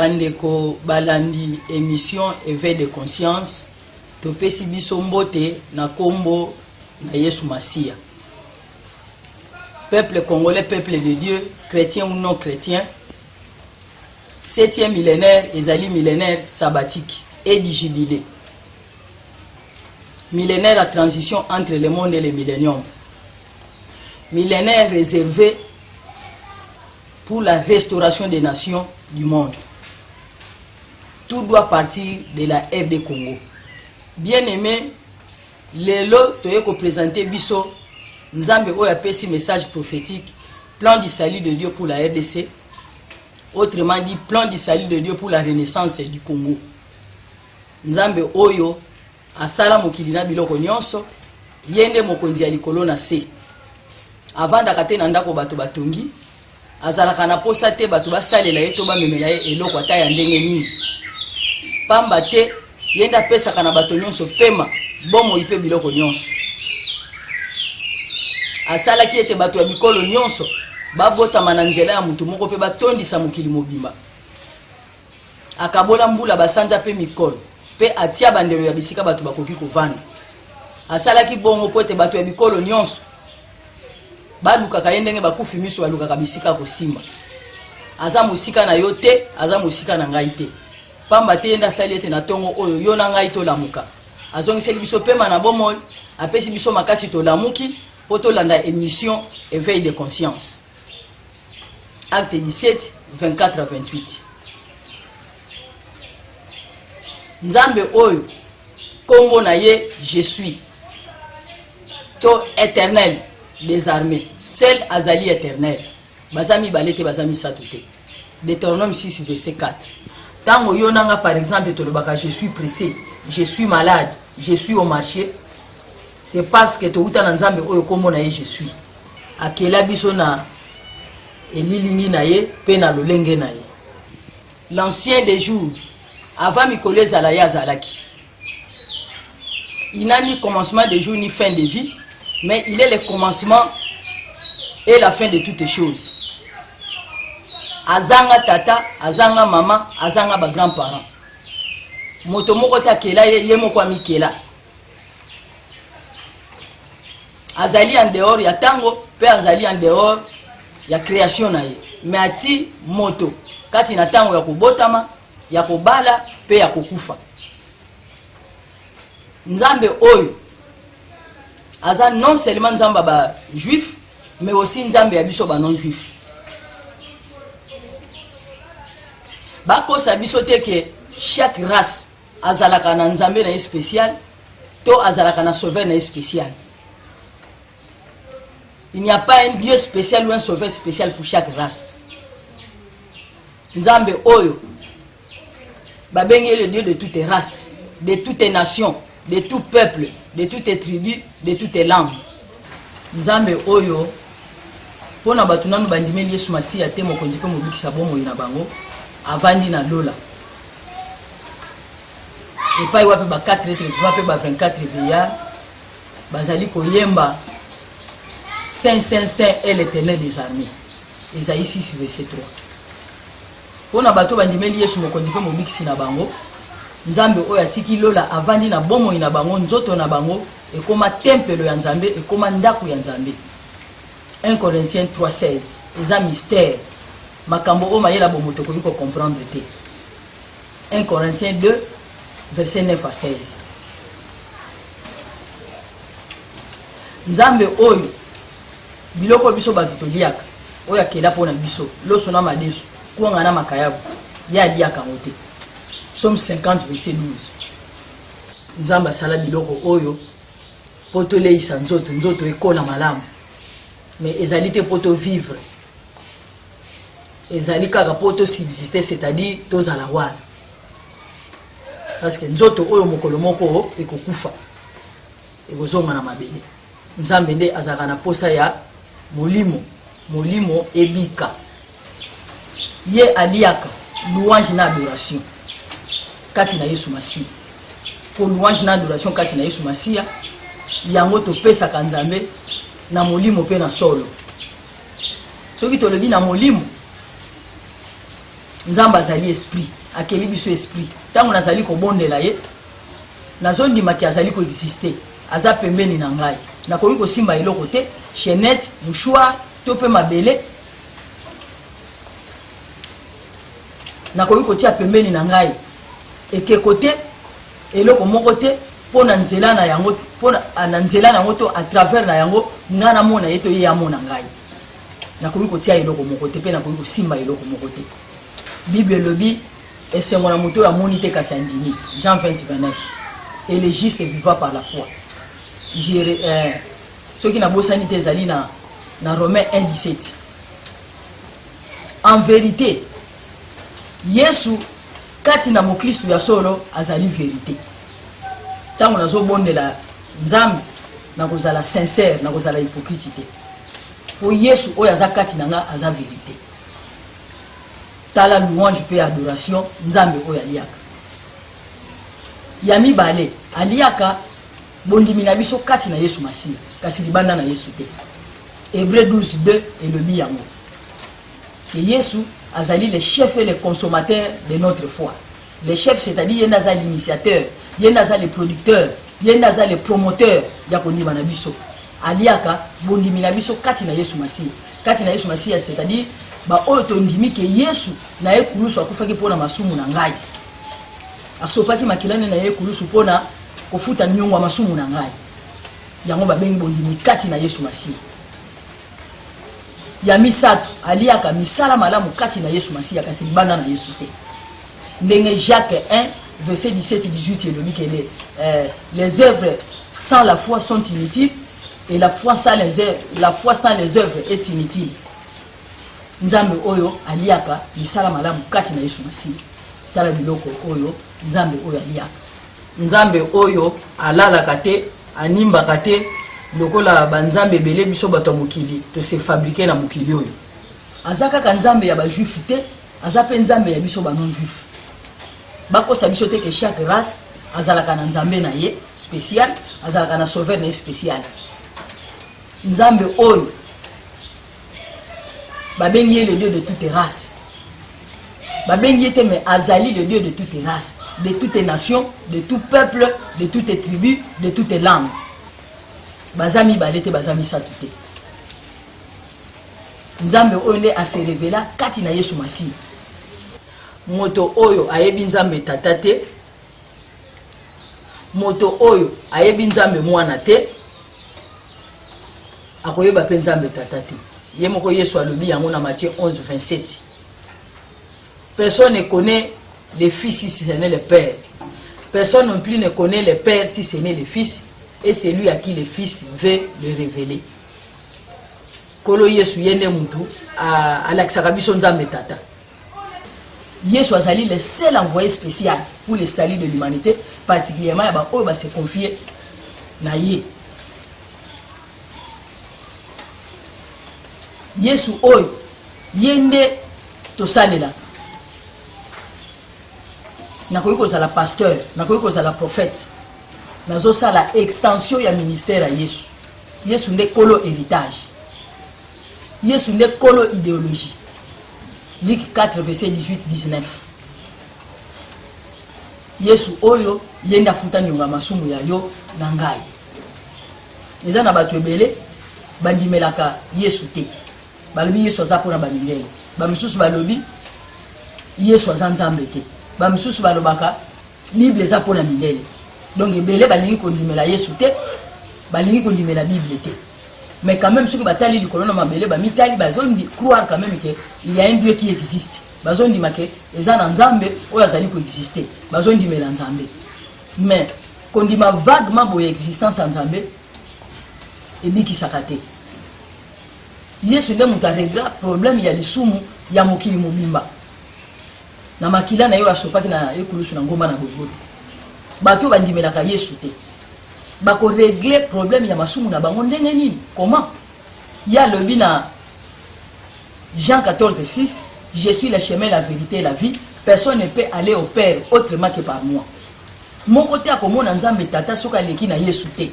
bandeko balandi émission éveil de conscience topesi biso mbote na kombo na Yesu Masia. Peuple congolais, peuple de Dieu, chrétien ou non chrétien, 7e millénaire ezali millénaire sabbatique et du jubilé. Millénaire à transition entre le monde et le millénium. Millénaire réservé pour la restauration des nations du monde. Tout doit partir de la RD Congo. Bien aimé, lelo toyeko présenter biso Nzambe oyo apesi message prophétique, plan du salut de Dieu pour la RDC. Autrement dit, plan du salut de Dieu pour la renaissance du Congo. Nzambe oyo asala mokili na biloko nyonso, yende mokonzi ya likolo na se. Avant dakate na ndako bato batongi, azalaka na posa te bato basalela ye to bamemela ye eloko ata ya ndenge nini. Pamba te yenda pesa kana bato nyonso pema bomo ipe biloko nyonso. Asala ki ete bato ya bikolo nyonso babotama na nzela ya mutu moko pe batondisa mokili mobimba. Akabola mbula basanja pe mikolo pe atia bandelo ya bisika bato bakoki kovanda. Asala ki bongo po ete bato ya bikolo nyonso baluka ka ndenge bakufi miso baluka ka bisika kosimba. Aza musika na yo te, aza musika na ngai te. Pamba te yenda sali ete na tongo oyo yo na ngai to lamuka. Azongiseli biso pema na bomo, apesi biso makasi to lamuki poto landa émission éveil de conscience. Acte 17 24 à 28. Nzambe oyo kombo na ye je suis to éternel des armées, seul azali éternel. Bazami balete bazami satute. Deutéronome 6 verset 4. Tango yonanga par exemple tolobaka je suis pressé, je suis malade, je suis au marché, c'est parce que touta na Nzambe oyo kombo na ye je suis. Akela biso na elilingi na ye pe na lolenge na ye. L'ancien des jours avant mikolo ezala ya zalaki. Il n'a ni commencement de jour ni fin de vie, mais il est le commencement et la fin de toutes les choses. Azanga tata, azanga mama, azanga ba grands-parents. Moto moko ta kela ye moko amikela. Azali en dehors ya tango, pe azali en dehors ya création na ye. Mais ati moto kati na tango ya kobotama, ya kobala, pe ya kokufa. Nzambe oyo aza non seulement Nzamba ba juif, mais aussi Nzambe ya biso ba non juif. Bako sa biso te que chaque race azalaka na Nzambe na spécial, to azalaka na sauveur na spécial. Il n'y a pas un Dieu spécial ou un sauveur spécial pour chaque race. Nzambe oyo babengi le Dieu de toutes les races, de toutes les nations, de tout peuple, de toutes les tribus, de toutes les langues. Nzambe oyo pona batu nanu bandimeli Yesu Masia te mokonzi pe mobikisa bomo ina bango avandi na lola. Et pas wape ba 4 être wape ba 24 veillards bazali koyemba Saint Saint Saint est l'Éternel des armées. Isaïe 6 verset 3. Pona batu bandimeli Yesu mokonzi pe mobikisi na bango Nzambe oyo atiki lola avandi na bomo ina bango nzoto na bango ekoma tempelo ya Nzambe ekoma ndako ya Nzambe. 1 Corinthiens 3:16. Eza mystère. Makambo o mayela bomoto ko yiko comprendre te. 1 Corinthiens 2 verset 9 à 16. Nzambe oyo biloko biso batu toliaka oyo akela pona biso loso na madesu kuanga na makayabu ya liaka ngote. Somme 50 verset 12. Nzamba sala biloko oyo poto leisa nzoto ekola malamu. Mais ezali te poto vivre. Ezali kaka poto subsister, c'est-à-dire tozala wana. Parce que nzoto oyo mokolo moko ekokufa. Ekozonga na mabele. Nzambe nde azaka na posa ya molimo ebika. Ye aliaka louange na adoration. Kati na Yesu Masia. Pour louange na adoration kati na Yesu Masia, yango to pesa ka Nzambe na molimo pe na solo. Soki to lebi na molimo nzamba azali esprit akeli biso esprit tango nazali kobondela ye nazondimaki azali koexiste aza pembeni na ngai nakoki kosimba eloko te chaînette mouchoir to mpe mabele nakoki kotia pembeni na ngai ekeko te eloko moko te mpo na nzela na yango na nzela na yango to à travers na yango nga namona ye to ye amona ngai nakoki kotia eloko moko te mpe nakoki kosimba eloko moko te bible elobi esengo na moto oyo amoni te kasi andimi Jean 20:29 et le juste vivra par la foi soki nabosani te ezali na Romains 1:17 en vérité Yesu kati na mokristo ya solo azali vérité tango nazobondela nzambe nakozala sincère nakozala hypocrite te po Yesu oyo aza kati na nga aza vérité tala louange pe adoration nzambe oyo aliaka ya mibale aliaka bondimi na biso kati na Yesu Masiya kasi libanda na Yesu te Hébreux 12:2 elobi yango que Yesu azali le chef et le consommateur de notre foi. Le chef, c'est-à-dire il y a l'initiateur, il y a le producteur, il y a le promoteur ya kondima na biso. Aliaka bondimi na biso kati na Yesu Masiya. Kati na Yesu Masiya, c'est-à-dire ba oyo tondimi ke Yesu na ye kulusu akufaki pona masumu na ngai. Asopaki makilane na ye kulusu pona kofuta nyongo masumu na ngai. Yango ba bengi bondimi kati na Yesu Masiya. Ya misato aliaka misala malamu kati na Yesu Masiya kasi libanda na Yesu te. Ndenge Jacques 1 verset 17-18 elobi que les œuvres sans la foi sont inutiles et la foi sans les œuvres est inutile. Nzambe oyo aliaka misala malamu kati na Yesu Masiya. Tala biloko oyo nzambe oyo aliaka. Nzambe oyo alalaka te animbaka te lokola banzambe belé biso bato mokili to se fabriquer na mokili oyo azaka ka nzambe ya ba juif te azape nzambe ya biso ba non juif bakosa biso te que chaque race azalaka na nzambe na ye spécial azalaka na sauveur na ye spécial nzambe oyo babengi le Dieu de toutes races babengi te mais azali le Dieu de toutes races de toutes nations de tout peuple de toutes tribus de toutes langues bazami balete bazami satute nzambe oyo nde ase revela kati na Yesu Masiya moto oyo ayebi nzambe tata te moto oyo ayebi nzambe mwana te akoyeba pe nzambe tata te ye moko Yesu alobi yango na Matthieu 11:27 personne ne connaît le fils si ce n'est le père personne non plus ne connaît le père si ce n'est le fils et c'est lui à qui le Fils veut le révéler. Kolo Yesu yende mutu alakisaka biso nzambe tata. Yesu azali le seul envoyé spécial pour le salut de l'humanité, particulièrement ba oyo ba se confier na ye. Yesu oyo yende tosalela. Nakoki kozala pasteur, nakoki kozala prophète. Nazo sala extension ya ministère à Yesu. Yesu nde kolo héritage. Yesu nde kolo idéologie. Luc 4 verset 18-19. Yesu oyo yenda futa nyonga masumu ya yo na ngai. Eza na bato ebele bandimelaka Yesu te. Balobi Yesu aza pona bamindele. Bamisusu balobi Yesu aza nzambe te. Bamisusu balobaka Bible eza pona mindele. Donc ebele balingi kondimela Yesu te, balingi kondimela Bible te. Mais quand même ceux qui batali likolo na mabele ba mitali bazondi croire quand même que il y a un Dieu qui existe. Bazondi make eza na nzambe oyo azali ko exister. Bazondi mela nzambe. Mais kondima vaguement boye existence en nzambe ebiki sakate. Yesu nde muta régla problème ya lisumu ya mokili mobimba. Na makila na yo asopaki na ekulusu na ngomba na boboto. Bato bandimelaka Yesu te. Bako régler problème ya masumu na bango ndenge nini? Comment? Ya lobi na Jean 14:6, je suis le chemin, la vérité et la vie. Personne ne peut aller au Père autrement que par moi. Mon côté a komona nzambe tata soka leki na Yesu te.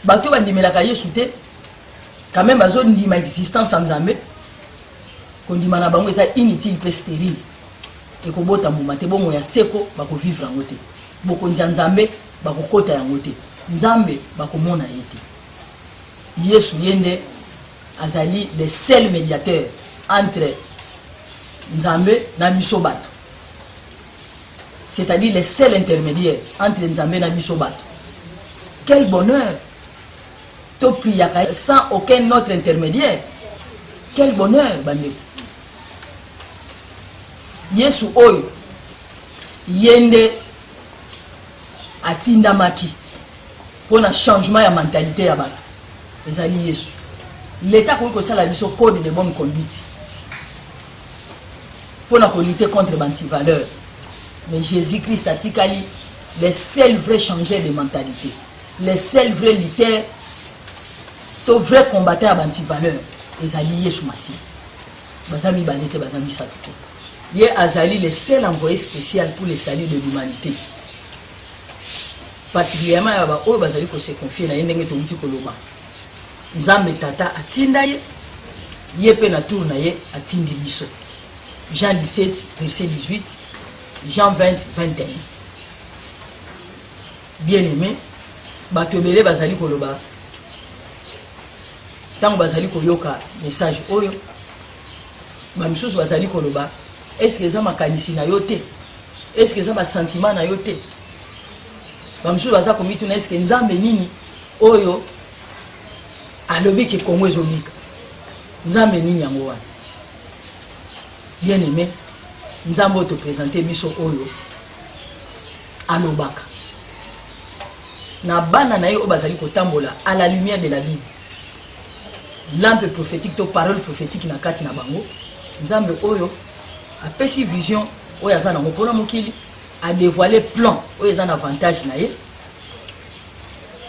Bato bandimelaka Yesu te. Quand même bazo ndima existence en nzambe. kondima na bango eza inutile pe stérile et ko bota mbuma te bongo ya seko bako vivre yango te bokonzi ya nzambe bako kota yango te nzambe bako mona ye te Yesu yende azali le seul médiateur entre nzambe na biso bato, c'est-à-dire le seul intermédiaire entre nzambe na biso bato. Quel bonheur to priaka sans aucun autre intermédiaire. Quel bonheur bande. Yesu oyo yende atinda maki pour un changement de mentalité ya bato ezali Yesu. L'état ko sala biso code de bonne conduite pour lutter contre l'antivaleur. Mais Jésus-Christ a tikali les seuls vrais changeurs de mentalité, les seuls vrais lutteurs, les vrais combattants à l'antivaleur. Ezali Yesu Masi. Bazami banete bazami satuke. Ye azali le seul envoyé spécial pour le salut de l'humanité. Particulièrement yaba oyo bazali ko se confier na yendenge to uti koloba. Nzambe tata atinda ye, ye pe na tour na ye atindi biso. Jean 17 verset 18, Jean 20 21. Bien aimé, bato belé bazali koloba. Tant bazali koyoka message oyo, ba misusu bazali koloba, est-ce que ça makanisi na yote? Est-ce que ça ba sentiment na yote? Ba misusu baza komituna est-ce que nzambe nini oyo alobi ke Kongo ezobika? Nzambe nini yango wana? Bien aimé, nzambe te présenter biso oyo alobaka. Na bana na yo bazali kotambola à la lumière de la Bible. Lampe prophétique to parole prophétique na kati na bango. Nzambe oyo a pesi vision oyo azana ngopona mokili a dévoiler plan oyo azana avantage na ye.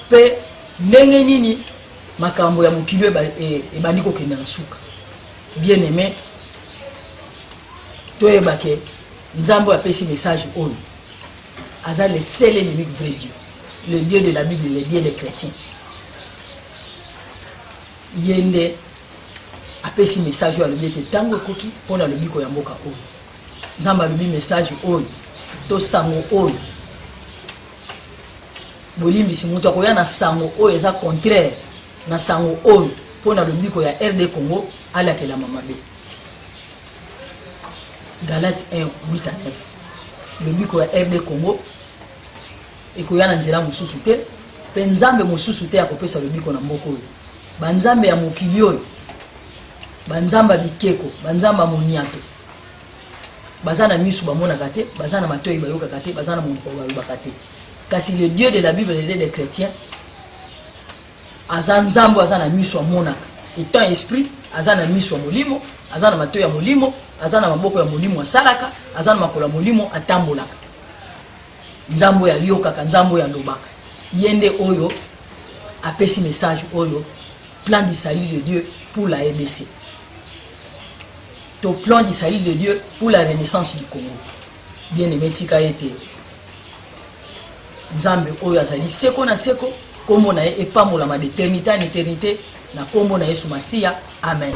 Pe ndenge nini makambo ya mokili e bandiko kenda na suka. Bien aimé, toyebake nzambe a pesi message oyo aza le seul et l'unique vrai Dieu, le Dieu de la Bible, le Dieu des chrétiens. Yende apesi message oyo alobi ete ntango ekoki mpona lobiko ya mboka oyo nzambe alobi message oyo to sango oyo bolimbisi moto akoya na sango oyo eza contraire na sango oyo mpona lobiko ya RD Congo alakelama mabe. Galates 1 8 à 9. Lobiko ya RD Congo ekoya na nzela mosusu te mpe nzambe mosusu te akopesa lobiko na mboka oyo. Banzambe ya mokili oyo, banzamba bikeko, banzamba moniato, bazana misu bamonaka te, bazana matoyi bayokaka te, bazana monoko balobaka te. Kasi le Dieu de la Bible, le Dieu des chrétiens, aza nzambo azana misu amonaka. Étant esprit, azana misu ya molimo, azana matoyi ya molimo, azana maboko ya molimo asalaka, azana makolo ya molimo atambolaka. Nzambo ya yokaka, nzambo ya lobaka. Yende oyo apesi message oyo plan du salut de Dieu pour la RDC. Ton plan du salut de Dieu pour la renaissance du Congo. Bien aimé tika ete nzambe oyo azali seko na seko kombo na ye epambola ma d'éternité en éternité na kombo na Yesu Masiya. Amen.